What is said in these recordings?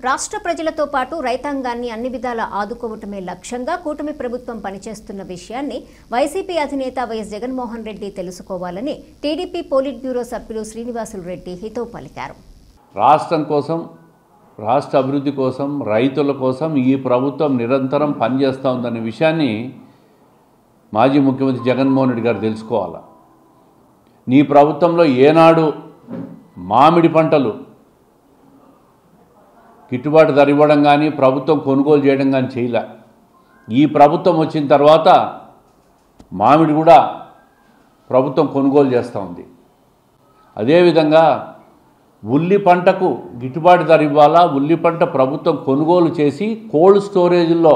రాష్ట్ర ప్రజలతో పాటు రైతాంగాన్ని అన్ని విధాలా ఆదుకోవటమే లక్ష్యంగా కూటమి ప్రభుత్వం పనిచేస్తున్న విషయాన్ని వైసీపీ అధినేత వైఎస్ జగన్మోహన్ రెడ్డి తెలుసుకోవాలని టీడీపీ పోలిట్ బ్యూరో సభ్యులు శ్రీనివాసులు రెడ్డి హితవు పలికారు. రాష్ట్రం కోసం, రాష్ట్ర అభివృద్ధి కోసం, రైతుల కోసం ఈ ప్రభుత్వం నిరంతరం పనిచేస్తూ ఉందనే విషయాన్ని మాజీ ముఖ్యమంత్రి జగన్మోహన్ రెడ్డి గారు తెలుసుకోవాలి. నీ ప్రభుత్వంలో ఏనాడు మామిడి పంటలు గిట్టుబాటు ధర ఇవ్వడం కానీ, ప్రభుత్వం కొనుగోలు చేయడం కానీ చేయలే. ఈ ప్రభుత్వం వచ్చిన తర్వాత మామిడి కూడా ప్రభుత్వం కొనుగోలు చేస్తూ ఉంది. అదేవిధంగా ఉల్లి పంటకు గిట్టుబాటు ధర ఇవ్వాలా, ఉల్లి పంట ప్రభుత్వం కొనుగోలు చేసి కోల్డ్ స్టోరేజ్లో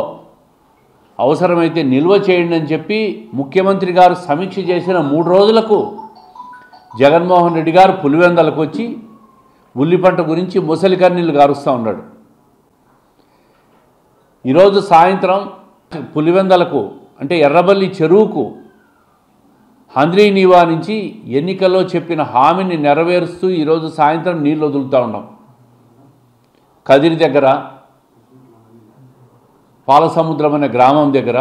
అవసరమైతే నిల్వ చేయండి అని చెప్పి ముఖ్యమంత్రి గారు సమీక్ష చేసిన 3 రోజులకు జగన్మోహన్ రెడ్డి గారు పులివెందలకు వచ్చి ఉల్లి పంట గురించి ముసలి కన్నీళ్లు గారుస్తూ ఉన్నాడు. ఈరోజు సాయంత్రం పులివెందలకు అంటే ఎర్రబల్లి చెరువుకు హంద్రీనీవా నుంచి ఎన్నికల్లో చెప్పిన హామీని నెరవేరుస్తూ ఈరోజు సాయంత్రం నీళ్ళు వదులుతూ ఉన్నాం. కదిరి దగ్గర పాలసముద్రం అనే గ్రామం దగ్గర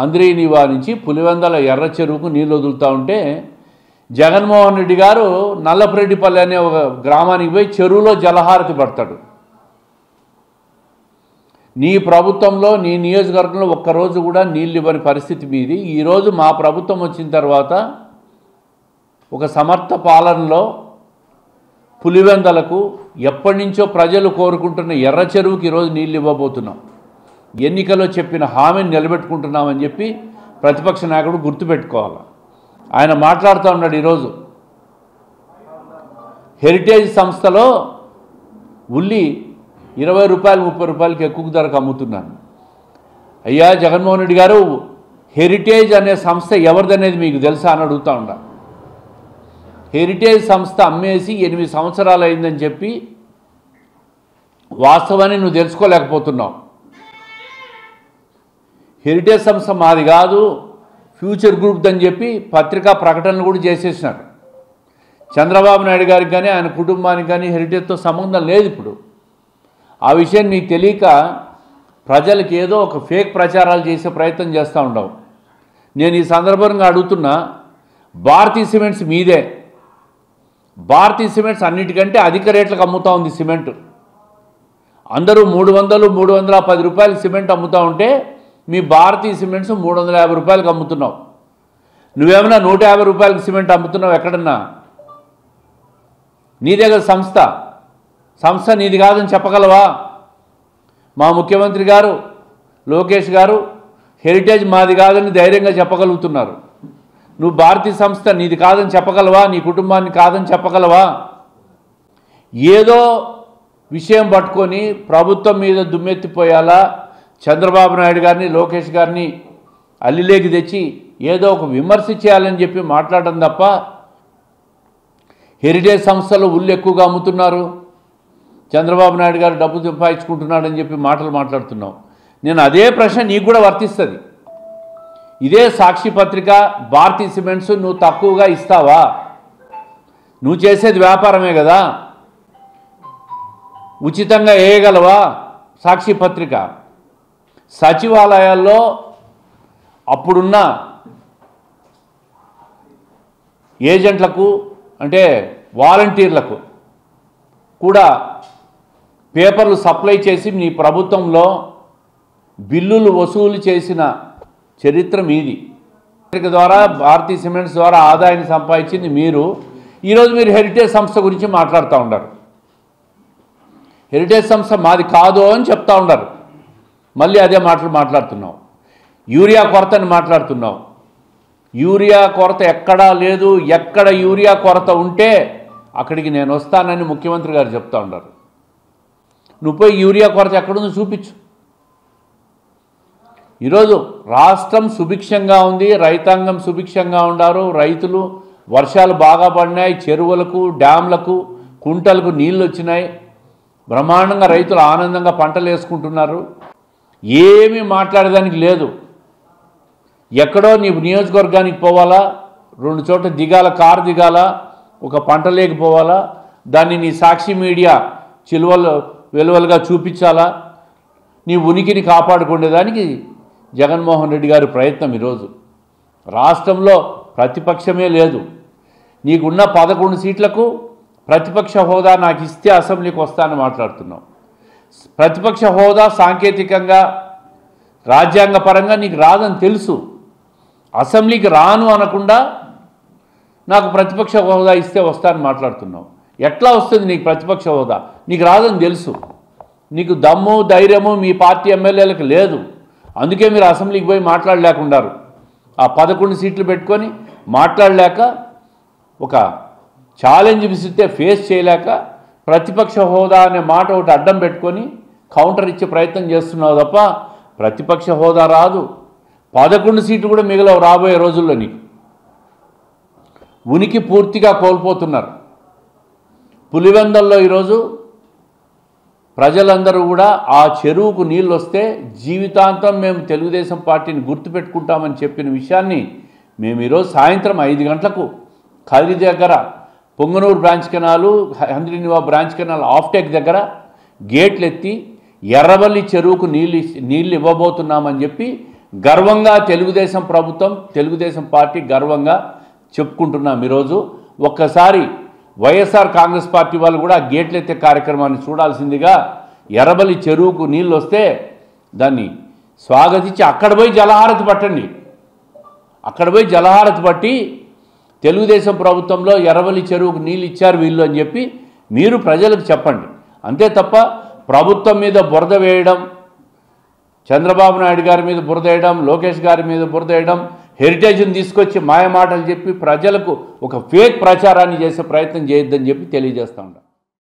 హంద్రీనీవా నుంచి పులివెందల ఎర్ర చెరువుకు నీళ్ళు వదులుతూ ఉంటే జగన్మోహన్ రెడ్డి గారు నల్లపురెడ్డిపల్లి అనే ఒక గ్రామానికి పోయి చెరువులో జలహారతి పడతాడు. నీ ప్రభుత్వంలో, నీ నియోజకవర్గంలో ఒక్కరోజు కూడా నీళ్ళు ఇవ్వని పరిస్థితి మీది. ఈరోజు మా ప్రభుత్వం వచ్చిన తర్వాత ఒక సమర్థ పాలనలో పులివెందలకు ఎప్పటి నుంచో ప్రజలు కోరుకుంటున్న ఎర్ర చెరువుకి ఈరోజు నీళ్ళు ఇవ్వబోతున్నాం. ఎన్నికల్లో చెప్పిన హామీని నిలబెట్టుకుంటున్నామని చెప్పి ప్రతిపక్ష నాయకుడు గుర్తుపెట్టుకోవాలి. ఆయన మాట్లాడుతూ ఉన్నాడు. ఈరోజు హెరిటేజ్ సంస్థలో ఉల్లి 20 రూపాయలు 30 రూపాయలకి ఎక్కువ ధరకు అమ్ముతున్నాను. అయ్యా జగన్మోహన్ రెడ్డి గారు, హెరిటేజ్ అనే సంస్థ ఎవరిదనేది మీకు తెలుసా అని అడుగుతూ ఉండ. హెరిటేజ్ సంస్థ అమ్మేసి 8 సంవత్సరాలు అయిందని చెప్పి వాస్తవాన్ని నువ్వు తెలుసుకోలేకపోతున్నావు. హెరిటేజ్ సంస్థ మాది కాదు, ఫ్యూచర్ గ్రూప్ అని చెప్పి పత్రికా ప్రకటనలు కూడా చేసేసినారు. చంద్రబాబు నాయుడు గారికి కానీ ఆయన కుటుంబానికి కానీ హెరిటేజ్తో సంబంధం లేదు. ఇప్పుడు ఆ విషయం నీకు తెలియక ప్రజలకు ఏదో ఒక ఫేక్ ప్రచారాలు చేసే ప్రయత్నం చేస్తూ ఉండవు. నేను ఈ సందర్భంగా అడుగుతున్నా, భారతీయ సిమెంట్స్ మీదే. భారతీయ సిమెంట్స్ అన్నిటికంటే అధిక రేట్లకు అమ్ముతూ ఉంది సిమెంటు. అందరూ 300, 310 రూపాయలు సిమెంట్ అమ్ముతూ ఉంటే మీ భారతీయ సిమెంట్స్ 350 రూపాయలకు అమ్ముతున్నావు. నువ్వేమైనా 150 రూపాయలకు సిమెంట్ అమ్ముతున్నావు ఎక్కడన్నా? నీదే కదా సంస్థ నీది కాదని చెప్పగలవా? మా ముఖ్యమంత్రి గారు లోకేష్ గారు హెరిటేజ్ మాది కాదని ధైర్యంగా చెప్పగలుగుతున్నారు. నువ్వు భారతీయ సంస్థ నీది కాదని చెప్పగలవా? నీ కుటుంబాన్ని కాదని చెప్పగలవా? ఏదో విషయం పట్టుకొని ప్రభుత్వం మీద దుమ్మెత్తిపోయాలా, చంద్రబాబు నాయుడు గారిని లోకేష్ గారిని అల్లిలేకి తెచ్చి ఏదో ఒక విమర్శ చేయాలని చెప్పి మాట్లాడడం తప్ప హెరిటేజ్ సంస్థలో ఉల్లు ఎక్కువగా అమ్ముతున్నారు, చంద్రబాబు నాయుడు గారు డబ్బు సంపాదించుకుంటున్నాడని చెప్పి మాటలు మాట్లాడుతున్నావు. నేను అదే ప్రశ్న నీకు కూడా వర్తిస్తుంది. ఇదే సాక్షి పత్రిక, భారతీయ సిమెంట్స్ నువ్వు తక్కువగా ఇస్తావా? నువ్వు చేసేది వ్యాపారమే కదా, ఉచితంగా వేయగలవా? సాక్షి పత్రిక సచివాలయాల్లో అప్పుడున్న ఏజెంట్లకు అంటే వాలంటీర్లకు కూడా పేపర్లు సప్లై చేసి నీ ప్రభుత్వంలో బిల్లులు వసూలు చేసిన చరిత్ర మీది. పత్రిక ద్వారా, భారతీయ సిమెంట్స్ ద్వారా ఆదాయాన్ని సంపాదించింది మీరు. ఈరోజు మీరు హెరిటేజ్ సంస్థ గురించి మాట్లాడుతూ ఉన్నారు. హెరిటేజ్ సంస్థ మాది కాదు అని చెప్తా ఉన్నారు. మళ్ళీ అదే మాటలు మాట్లాడుతున్నావు. యూరియా కొరతని మాట్లాడుతున్నావు. యూరియా కొరత ఎక్కడా లేదు. ఎక్కడ యూరియా కొరత ఉంటే అక్కడికి నేను వస్తానని ముఖ్యమంత్రి గారు చెప్తా ఉన్నారు. నువ్వు పోయి యూరియా కొరత ఎక్కడుందో చూపించు. ఈరోజు రాష్ట్రం సుభిక్షంగా ఉంది, రైతాంగం సుభిక్షంగా ఉన్నారు. రైతులు వర్షాలు బాగా పడినాయి, చెరువులకు, డ్యామ్లకు, కుంటలకు నీళ్ళు వచ్చినాయి. బ్రహ్మాండంగా రైతులు ఆనందంగా పంటలు వేసుకుంటున్నారు. ఏమీ మాట్లాడడానికి లేదు. ఎక్కడో నీ నియోజకవర్గానికి పోవాలా, 2 చోట్ల దిగాల, కారు దిగాల, ఒక పంట లేకపోవాలా, దాన్ని నీ సాక్షి మీడియా చిలువలు వెలువలుగా చూపించాలా, నీ ఉనికిని కాపాడుకునేదానికి జగన్మోహన్ రెడ్డి గారి ప్రయత్నం ఈరోజు. రాష్ట్రంలో ప్రతిపక్షమే లేదు. నీకున్న 11 సీట్లకు ప్రతిపక్ష హోదా నాకు ఇస్తే అసెంబ్లీకి వస్తానని మాట్లాడుతున్నావు. ప్రతిపక్ష హోదా సాంకేతికంగా రాజ్యాంగపరంగా నీకు రాదని తెలుసు. అసెంబ్లీకి రాను అనకుండా నాకు ప్రతిపక్ష హోదా ఇస్తే వస్తానని మాట్లాడుతున్నావు. ఎట్లా వస్తుంది నీకు ప్రతిపక్ష హోదా? నీకు రాదని తెలుసు. నీకు దమ్ము ధైర్యము మీ పార్టీ ఎమ్మెల్యేలకు లేదు. అందుకే మీరు అసెంబ్లీకి పోయి మాట్లాడలేకున్నారు. ఆ 11 సీట్లు పెట్టుకొని మాట్లాడలేక, ఒక ఛాలెంజ్ విసిరితే ఫేస్ చేయలేక, ప్రతిపక్ష హోదా అనే మాట ఒకటి అడ్డం పెట్టుకొని కౌంటర్ ఇచ్చే ప్రయత్నం చేస్తున్నావు తప్ప ప్రతిపక్ష హోదా రాదు. 11 సీట్లు కూడా మిగలవు రాబోయే రోజుల్లో. నీకు ఉనికి పూర్తిగా కోల్పోతున్నారు. పులివెందల్లో ఈరోజు ప్రజలందరూ కూడా ఆ చెరువుకు నీళ్ళు వస్తే జీవితాంతం మేము తెలుగుదేశం పార్టీని గుర్తుపెట్టుకుంటామని చెప్పిన విషయాన్ని మేము ఈరోజు సాయంత్రం 5 గంటలకు కదిరి దగ్గర Punganur branch canal, Handri-Neeva branch canal offtake దగ్గర గేట్లు ఎత్తి ఎర్రవల్లి చెరువుకు నీళ్ళు ఇవ్వబోతున్నామని చెప్పి గర్వంగా తెలుగుదేశం ప్రభుత్వం, తెలుగుదేశం పార్టీ గర్వంగా చెప్పుకుంటున్నాం. ఈరోజు ఒక్కసారి వైఎస్ఆర్ కాంగ్రెస్ పార్టీ వాళ్ళు కూడా గేట్లు ఎత్తే కార్యక్రమాన్ని చూడాల్సిందిగా. ఎర్రబల్లి చెరువుకు నీళ్ళు వస్తే దాన్ని స్వాగతించి అక్కడ పోయి జలహారతి పట్టండి. అక్కడ పోయి జలహారతి పట్టి తెలుగుదేశం ప్రభుత్వంలో ఎర్రబల్లి చెరువుకు నీళ్ళు ఇచ్చారు వీళ్ళు అని చెప్పి మీరు ప్రజలకు చెప్పండి. అంతే తప్ప ప్రభుత్వం మీద బురద వేయడం, చంద్రబాబు నాయుడు గారి మీద బురద వేయడం, లోకేష్ గారి మీద బురద వేయడం, హెరిటేజ్ని తీసుకొచ్చి మాయమాటలు చెప్పి ప్రజలకు ఒక ఫేక్ ప్రచారాన్ని చేసే ప్రయత్నం చేయొద్దని చెప్పి తెలియజేస్తూ ఉంటాం.